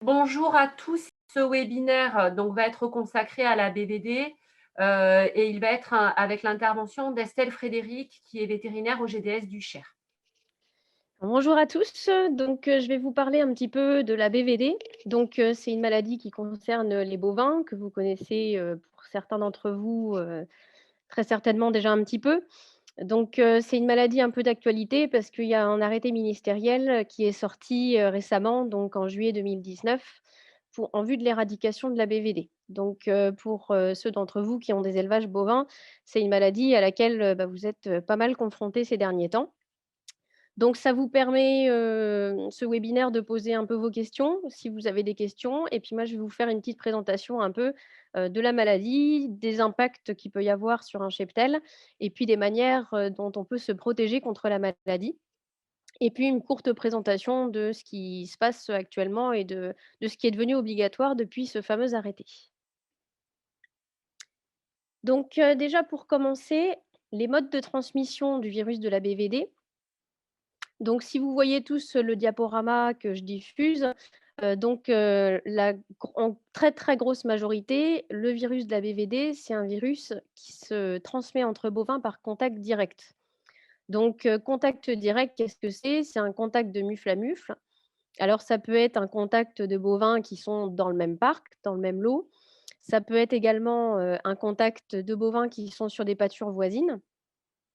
Bonjour à tous. Ce webinaire donc va être consacré à la BVD et il va être avec l'intervention d'Estelle Frédéric, qui est vétérinaire au GDS du Cher. Bonjour à tous, je vais vous parler un petit peu de la BVD. C'est une maladie qui concerne les bovins que vous connaissez, pour certains d'entre vous, très certainement déjà un petit peu. C'est une maladie un peu d'actualité parce qu'il y a un arrêté ministériel, qui est sorti, récemment, donc en juillet 2019 en vue de l'éradication de la BVD. Ceux d'entre vous qui ont des élevages bovins, c'est une maladie à laquelle, vous êtes, pas mal confrontés ces derniers temps. Donc ça vous permet, ce webinaire, de poser un peu vos questions, si vous avez des questions, et puis moi je vais vous faire une petite présentation un peu, de la maladie, des impacts qu'il peut y avoir sur un cheptel et puis des manières, dont on peut se protéger contre la maladie, et puis une courte présentation de ce qui se passe actuellement et de ce qui est devenu obligatoire depuis ce fameux arrêté. Déjà pour commencer, les modes de transmission du virus de la BVD. Donc, si vous voyez tous le diaporama que je diffuse, la gr en très, très grosse majorité, le virus de la BVD, c'est un virus qui se transmet entre bovins par contact direct. Contact direct, qu'est-ce que c'est? C'est un contact de mufle à mufle. Alors ça peut être un contact de bovins qui sont dans le même parc, dans le même lot. Ça peut être également, un contact de bovins qui sont sur des pâtures voisines.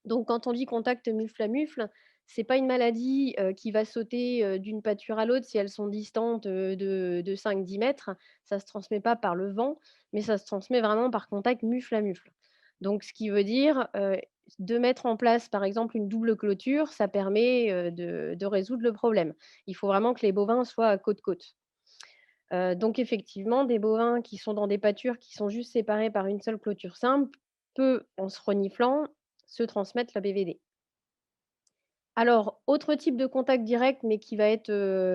Donc quand on dit contact mufle à mufle, c'est pas une maladie, qui va sauter, d'une pâture à l'autre si elles sont distantes, de 5-10 mètres. Ça se transmet pas par le vent, mais ça se transmet vraiment par contact mufle à mufle. Donc ce qui veut dire, de mettre en place, par exemple, une double clôture, ça permet, de résoudre le problème. Il faut vraiment que les bovins soient côte-côte. Donc effectivement, des bovins qui sont dans des pâtures qui sont juste séparées par une seule clôture simple, peut, en se reniflant, se transmettre la BVD. Alors, autre type de contact direct, mais qui va être,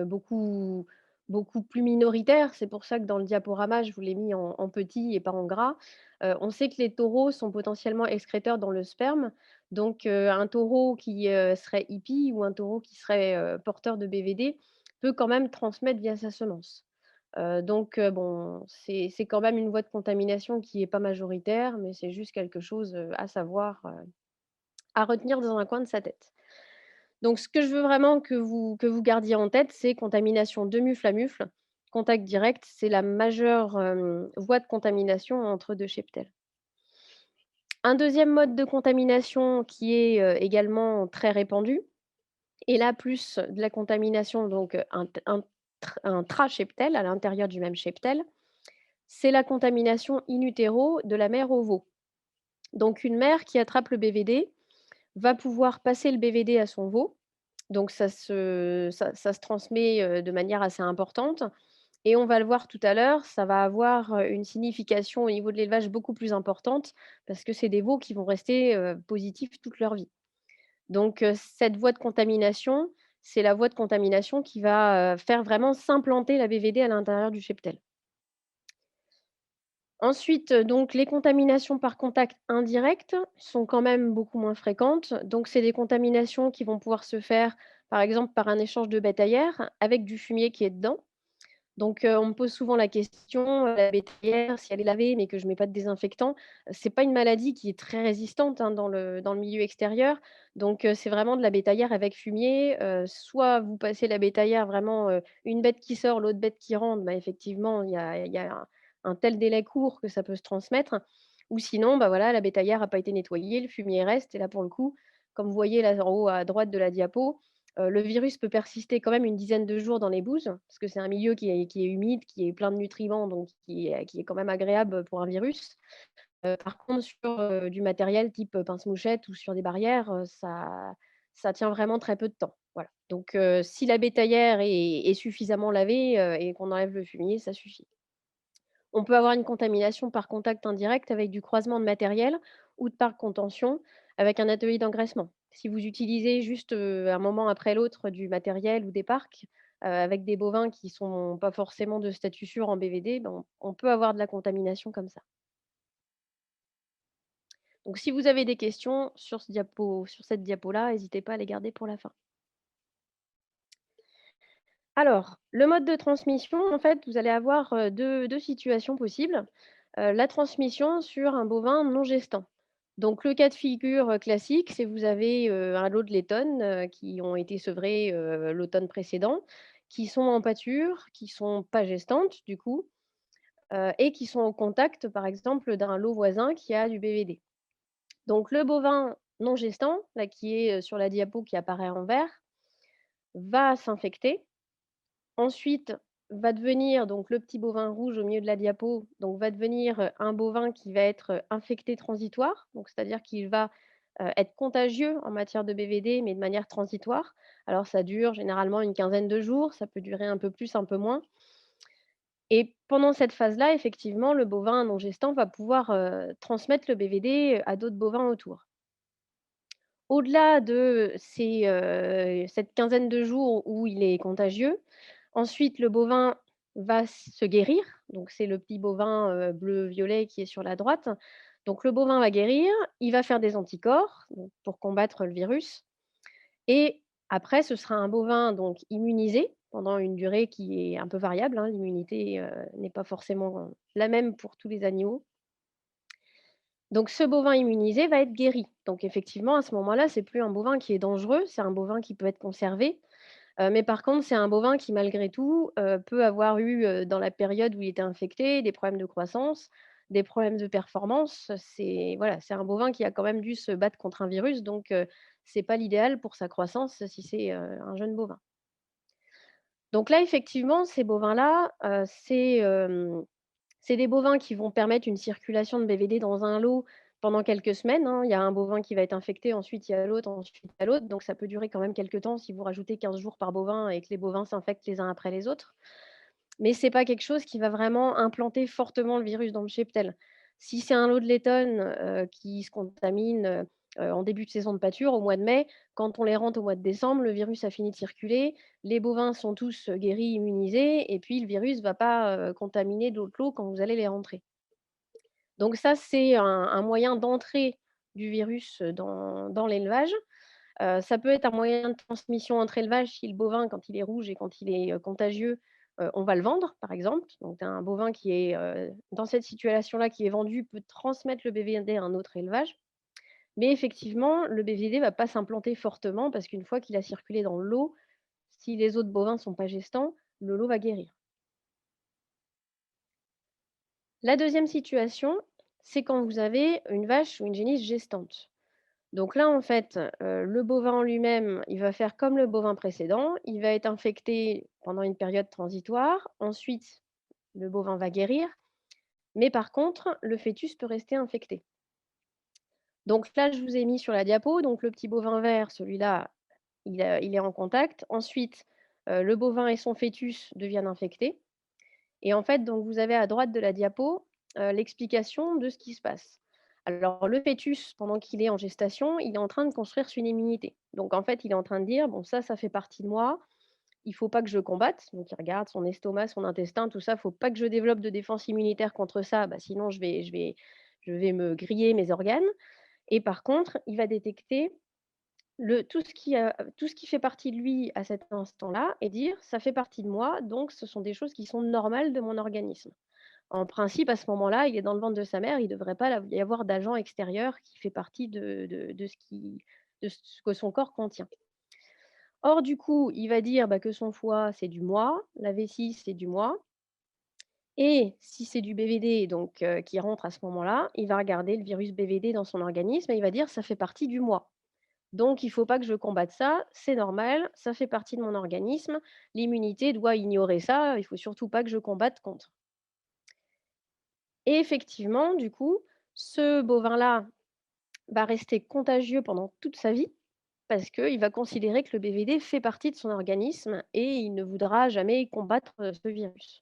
beaucoup plus minoritaire, c'est pour ça que dans le diaporama, je vous l'ai mis en petit et pas en gras. On sait que les taureaux sont potentiellement excréteurs dans le sperme. Un taureau qui, serait hippie ou un taureau qui serait, porteur de BVD peut quand même transmettre via sa semence. Bon, c'est quand même une voie de contamination qui est pas majoritaire, mais c'est juste quelque chose, à savoir, à retenir dans un coin de sa tête. Donc ce que je veux vraiment que vous gardiez en tête, c'est contamination de mufle à mufle. Contact direct, c'est la majeure, voie de contamination entre 2 cheptels. Un deuxième mode de contamination qui est, également très répandu, et là plus de la contamination, intra-cheptel, à l'intérieur du même cheptel, c'est la contamination in utero de la mère au veau. Donc une mère qui attrape le BVD va pouvoir passer le BVD à son veau. Donc ça se transmet, de manière assez importante, et on va le voir tout à l'heure, ça va avoir, une signification au niveau de l'élevage beaucoup plus importante parce que c'est des veaux qui vont rester, positifs toute leur vie. Cette voie de contamination, c'est la voie de contamination qui va, faire vraiment s'implanter la BVD à l'intérieur du cheptel. Ensuite, les contaminations par contact indirect sont quand même beaucoup moins fréquentes. Donc c'est des contaminations qui vont pouvoir se faire, par exemple, par un échange de bétaillère avec du fumier qui est dedans. On me pose souvent la question, la bétaillère, si elle est lavée, mais que je mets pas de désinfectant, c'est pas une maladie qui est très résistante, hein, dans le milieu extérieur. C'est vraiment de la bétaillère avec fumier. Soit vous passez la bétaillère vraiment, une bête qui sort, l'autre bête qui rentre, bah, effectivement, il y a un tel délai court que ça peut se transmettre. Ou sinon, bah, voilà, la bétaillère a pas été nettoyée, le fumier reste, et là, pour le coup, comme vous voyez là en haut à droite de la diapo, le virus peut persister quand même une dizaine de jours dans les bouses, parce que c'est un milieu qui est humide, qui est plein de nutriments, donc qui est quand même agréable pour un virus. Par contre sur, du matériel type, pince-mouchette ou sur des barrières, ça tient vraiment très peu de temps. Voilà. Si la bétaillère est suffisamment lavée, et qu'on enlève le fumier, ça suffit. On peut avoir une contamination par contact indirect avec du croisement de matériel ou de par contention avec un atelier d'engraissement. Si vous utilisez juste, un moment après l'autre du matériel ou des parcs, avec des bovins qui sont pas forcément de statut sûr en BVD, ben, on peut avoir de la contamination comme ça. Donc si vous avez des questions sur cette diapo-là, n'hésitez pas à les garder pour la fin. Alors, le mode de transmission, en fait, vous allez avoir, 2 situations possibles. La transmission sur un bovin non gestant. Donc le cas de figure, classique, c'est vous avez, un lot de laitonnes, qui ont été sevrées, l'automne précédent, qui sont en pâture, qui sont pas gestantes du coup, et qui sont au contact, par exemple, d'un lot voisin qui a du BVD. Donc le bovin non gestant, là qui est, sur la diapo qui apparaît en vert, va s'infecter. Ensuite, va devenir donc le petit bovin rouge au milieu de la diapo, donc va devenir, un bovin qui va être, infecté transitoire, donc c'est-à-dire qu'il va, être contagieux en matière de BVD, mais de manière transitoire. Alors ça dure généralement une quinzaine de jours, ça peut durer un peu plus, un peu moins et pendant cette phase-là, effectivement, le bovin non gestant va pouvoir, transmettre le BVD à d'autres bovins autour. Au-delà de cette quinzaine de jours où il est contagieux, ensuite le bovin va se guérir, donc c'est le petit bovin, bleu-violet qui est sur la droite. Donc le bovin va guérir, il va faire des anticorps, donc pour combattre le virus et après ce sera un bovin donc immunisé pendant une durée qui est un peu variable, hein. L'immunité, n'est pas forcément la même pour tous les animaux. Donc ce bovin immunisé va être guéri. Donc effectivement, à ce moment-là, c'est plus un bovin qui est dangereux, c'est un bovin qui peut être conservé. Mais par contre, c'est un bovin qui malgré tout, peut avoir eu, dans la période où il était infecté, des problèmes de croissance, des problèmes de performance. C'est voilà, c'est un bovin qui a quand même dû se battre contre un virus, donc c'est pas l'idéal pour sa croissance si c'est, un jeune bovin. Donc là, effectivement, ces bovins-là, c'est des bovins qui vont permettre une circulation de BVD dans un lot pendant quelques semaines, hein. Il y a un bovin qui va être infecté, ensuite il y a l'autre, ensuite il y a l'autre, donc ça peut durer quand même quelques temps si vous rajoutez 15 jours par bovin et que les bovins s'infectent les uns après les autres. Mais c'est pas quelque chose qui va vraiment implanter fortement le virus dans le cheptel. Si c'est un lot de laitonnes, qui se contamine, en début de saison de pâture, au mois de mai, quand on les rentre au mois de décembre, le virus a fini de circuler, les bovins sont tous, guéris, immunisés et puis le virus va pas, contaminer d'autres lots quand vous allez les rentrer. Donc ça, c'est un moyen d'entrée du virus, dans l'élevage. Ça peut être un moyen de transmission entre élevages si le bovin, quand il est rouge et quand il est, contagieux, on va le vendre, par exemple. Donc un bovin qui est, dans cette situation-là, qui est vendu, peut transmettre le BVD à un autre élevage. Mais effectivement, le BVD va pas s'implanter fortement parce qu'une fois qu'il a circulé dans le lot, si les autres bovins sont pas gestants, le lot va guérir. La deuxième situation, c'est quand vous avez une vache ou une génisse gestante. Donc là, en fait, le bovin en lui-même, il va faire comme le bovin précédent, il va être infecté pendant une période transitoire. Ensuite, le bovin va guérir, mais par contre, le fœtus peut rester infecté. Donc là, je vous ai mis sur la diapo, donc le petit bovin vert, celui-là, il est en contact. Ensuite, le bovin et son fœtus deviennent infectés et en fait, donc vous avez à droite de la diapo, l'explication de ce qui se passe. Alors le fœtus, pendant qu'il est en gestation, il est en train de construire son immunité. Donc en fait, il est en train de dire: «Bon ça fait partie de moi, il faut pas que je combatte». Donc il regarde son estomac, son intestin, tout ça, faut pas que je développe de défense immunitaire contre ça, bah, sinon je vais me griller mes organes et par contre, il va détecter tout ce qui fait partie de lui à cet instant-là et dire: «Ça fait partie de moi, donc ce sont des choses qui sont normales de mon organisme». En principe, à ce moment-là, il est dans le ventre de sa mère, il ne devrait pas y avoir d'agent extérieur qui fait partie de ce que son corps contient. Or, du coup, il va dire, bah, que son foie, c'est du moi, la vessie, c'est du moi et si c'est du BVD donc qui rentre à ce moment-là, il va regarder le virus BVD dans son organisme et il va dire: «Ça fait partie du moi. Donc il ne faut pas que je combatte ça, c'est normal, ça fait partie de mon organisme. L'immunité doit ignorer ça, il faut surtout pas que je combatte contre». Et effectivement, du coup, ce bovin-là va rester contagieux pendant toute sa vie parce qu'il va considérer que le BVD fait partie de son organisme et il ne voudra jamais combattre, ce virus.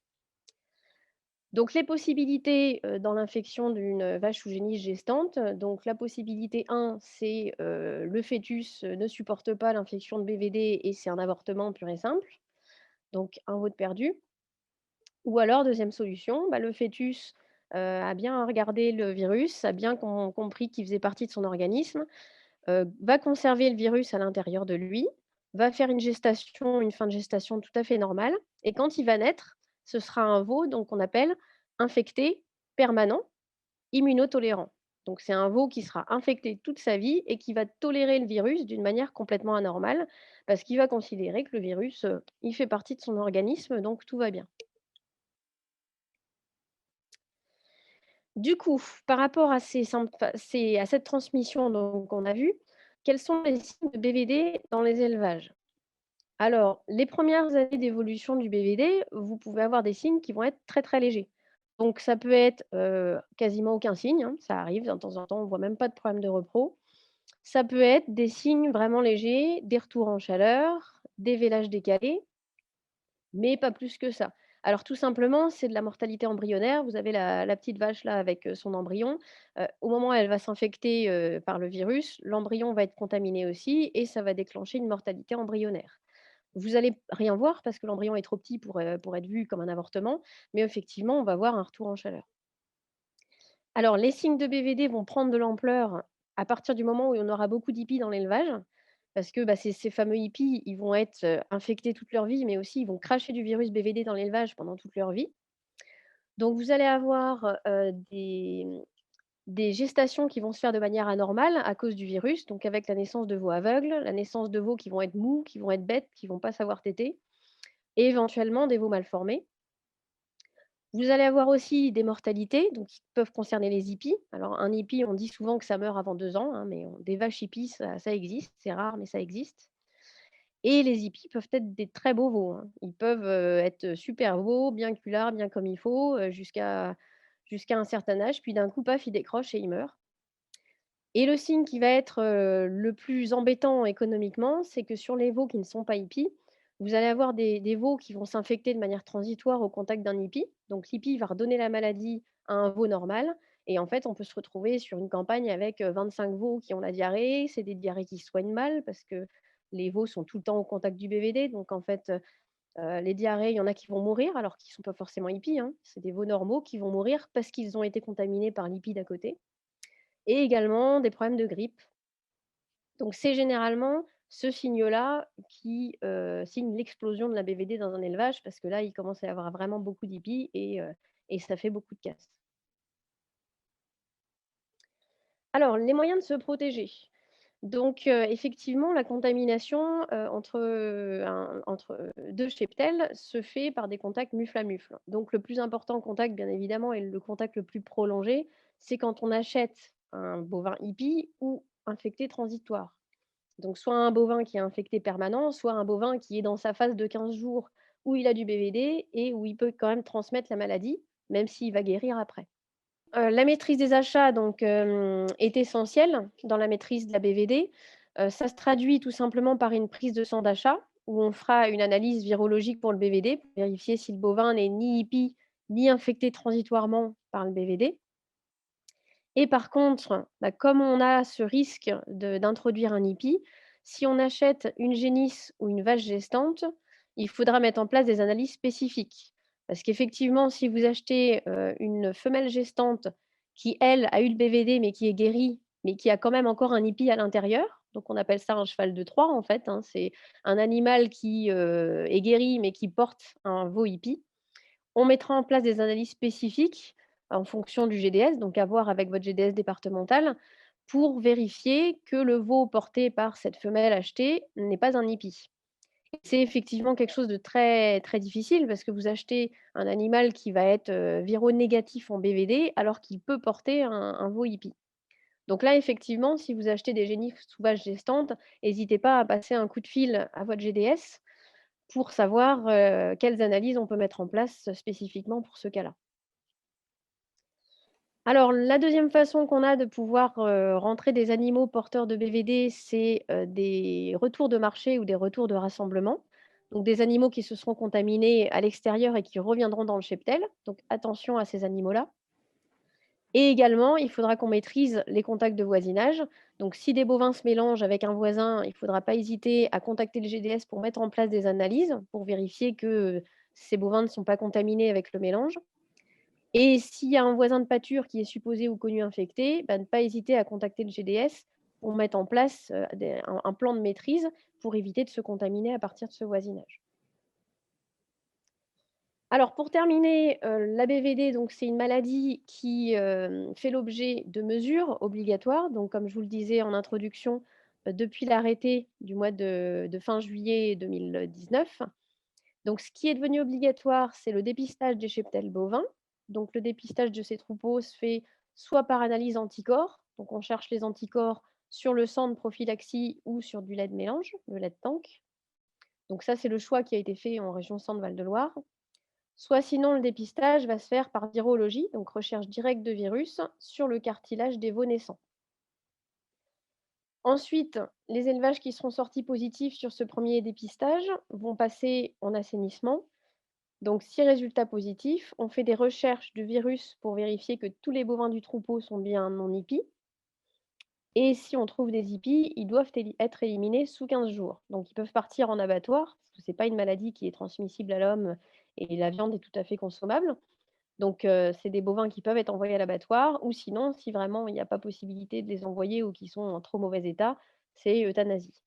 Donc les possibilités, dans l'infection d'une vache ou génisse gestante, donc la possibilité 1, c'est, le fœtus, ne supporte pas l'infection de BVD et c'est un avortement pur et simple, donc un vote perdu. Ou alors deuxième solution, bah, le fœtus, a bien regardé le virus, a bien compris qu'il faisait partie de son organisme, va conserver le virus à l'intérieur de lui. va faire une fin de gestation tout à fait normale et quand il va naître, ce sera un veau donc qu'on appelle infecté permanent, immunotolérant. Donc c'est un veau qui sera infecté toute sa vie et qui va tolérer le virus d'une manière complètement anormale parce qu'il va considérer que le virus, il fait partie de son organisme donc tout va bien. Du coup, par rapport à à cette transmission donc qu'on a vue, quels sont les signes de BVD dans les élevages? Alors, les premières années d'évolution du BVD, vous pouvez avoir des signes qui vont être très, très légers. Donc ça peut être, quasiment aucun signe, hein, ça arrive de temps en temps, on voit même pas de problème de repros. Ça peut être des signes vraiment légers, des retours en chaleur, des vélages décalés, mais pas plus que ça. Alors tout simplement, c'est de la mortalité embryonnaire. Vous avez la petite vache là avec, son embryon. Au moment où elle va s'infecter, par le virus, l'embryon va être contaminé aussi et ça va déclencher une mortalité embryonnaire. Vous allez rien voir parce que l'embryon est trop petit pour être vu comme un avortement, mais effectivement, on va voir un retour en chaleur. Alors les signes de BVD vont prendre de l'ampleur à partir du moment où on aura beaucoup d'hippies dans l'élevage, parce que, bah, ces fameux hippies, ils vont être, infectés toute leur vie, mais aussi ils vont cracher du virus BVD dans l'élevage pendant toute leur vie. Donc vous allez avoir, des gestations qui vont se faire de manière anormale à cause du virus, donc avec la naissance de veaux aveugles, la naissance de veaux qui vont être mous, qui vont être bêtes, qui vont pas savoir téter et éventuellement des veaux mal formés. Vous allez avoir aussi des mortalités, donc qui peuvent concerner les hippies. Alors un hippie, on dit souvent que ça meurt avant 2 ans, hein, mais des vaches hippies, ça existe. C'est rare, mais ça existe et les hippies peuvent être des très beaux veaux, hein. Ils peuvent, être super beaux, bien culards, bien comme il faut, jusqu'à un certain âge, puis d'un coup, paf, ils décrochent et ils meurent. Et le signe qui va être, le plus embêtant économiquement, c'est que sur les veaux qui ne sont pas hippies, vous allez avoir des veaux qui vont s'infecter de manière transitoire au contact d'un hippie. Donc l'hippie va redonner la maladie à un veau normal et en fait, on peut se retrouver sur une campagne avec, 25 veaux qui ont la diarrhée. C'est des diarrhées qui se soignent mal parce que les veaux sont tout le temps au contact du BVD. Donc en fait, les diarrhées, il y en a qui vont mourir alors qu'ils ne sont pas forcément hippies, hein. C'est des veaux normaux qui vont mourir parce qu'ils ont été contaminés par l'hippie d'à côté et également des problèmes de grippe. Donc c'est généralement ce signe-là qui, signe l'explosion de la BVD dans un élevage parce que là, il commence à y avoir vraiment beaucoup d'hippies et ça fait beaucoup de casse. Alors les moyens de se protéger. Donc effectivement, la contamination, entre 2 cheptels se fait par des contacts mufle à mufle. Donc le plus important contact, bien évidemment, et le contact le plus prolongé, c'est quand on achète un bovin hippie ou infecté transitoire. Donc soit un bovin qui est infecté permanent, soit un bovin qui est dans sa phase de 15 jours où il a du BVD et où il peut quand même transmettre la maladie, même s'il va guérir après. La maîtrise des achats donc, est essentielle dans la maîtrise de la BVD. Ça se traduit tout simplement par une prise de sang d'achat où on fera une analyse virologique pour le BVD pour vérifier si le bovin n'est ni hippie, ni infecté transitoirement par le BVD. Et par contre, bah, comme on a ce risque d'introduire un hippie, si on achète une génisse ou une vache gestante, il faudra mettre en place des analyses spécifiques. Parce qu'effectivement, si vous achetez, une femelle gestante qui, elle, a eu le BVD, mais qui est guérie, mais qui a quand même encore un hippie à l'intérieur, donc on appelle ça un cheval de Troie, en fait, hein. C'est un animal qui, est guéri, mais qui porte un veau hippie. On mettra en place des analyses spécifiques en fonction du GDS, donc à voir avec votre GDS départemental, pour vérifier que le veau porté par cette femelle achetée n'est pas un hippie. C'est effectivement quelque chose de très, très difficile parce que vous achetez un animal qui va être, négatif en BVD alors qu'il peut porter un veau hippie. Donc là, effectivement, si vous achetez des génisse sauvages gestantes, n'hésitez pas à passer un coup de fil à votre GDS pour savoir, quelles analyses on peut mettre en place spécifiquement pour ce cas-là. Alors la deuxième façon qu'on a de pouvoir, rentrer des animaux porteurs de BVD, c'est, des retours de marché ou des retours de rassemblement. Donc des animaux qui se seront contaminés à l'extérieur et qui reviendront dans le cheptel, donc attention à ces animaux-là. Et également, il faudra qu'on maîtrise les contacts de voisinage. Donc si des bovins se mélangent avec un voisin, il ne faudra pas hésiter à contacter le GDS pour mettre en place des analyses, pour vérifier que, ces bovins ne sont pas contaminés avec le mélange. Et s'il y a un voisin de pâture qui est supposé ou connu infecté, bah, ne pas hésiter à contacter le GDS pour mettre en place, un plan de maîtrise pour éviter de se contaminer à partir de ce voisinage. Alors pour terminer, la BVD donc c'est une maladie qui, fait l'objet de mesures obligatoires. Donc comme je vous le disais en introduction, depuis l'arrêté du mois de fin juillet 2019. Donc ce qui est devenu obligatoire, c'est le dépistage des cheptels bovins. Donc le dépistage de ces troupeaux se fait soit par analyse anticorps, donc on cherche les anticorps sur le sang de prophylaxie ou sur du lait de mélange, le lait de tank. Donc ça, c'est le choix qui a été fait en région Centre-Val de Loire. Soit sinon, le dépistage va se faire par virologie, donc recherche directe de virus sur le cartilage des veaux naissants. Ensuite, les élevages qui seront sortis positifs sur ce premier dépistage vont passer en assainissement. Donc, si résultat positif, on fait des recherches de virus pour vérifier que tous les bovins du troupeau sont bien non hippies. Et si on trouve des hippies, ils doivent être éliminés sous 15 jours. Donc, ils peuvent partir en abattoir, parce que ce n'est pas une maladie qui est transmissible à l'homme et la viande est tout à fait consommable. Donc, c'est des bovins qui peuvent être envoyés à l'abattoir ou sinon, si vraiment il n'y a pas possibilité de les envoyer ou qu'ils sont en trop mauvais état, c'est euthanasie.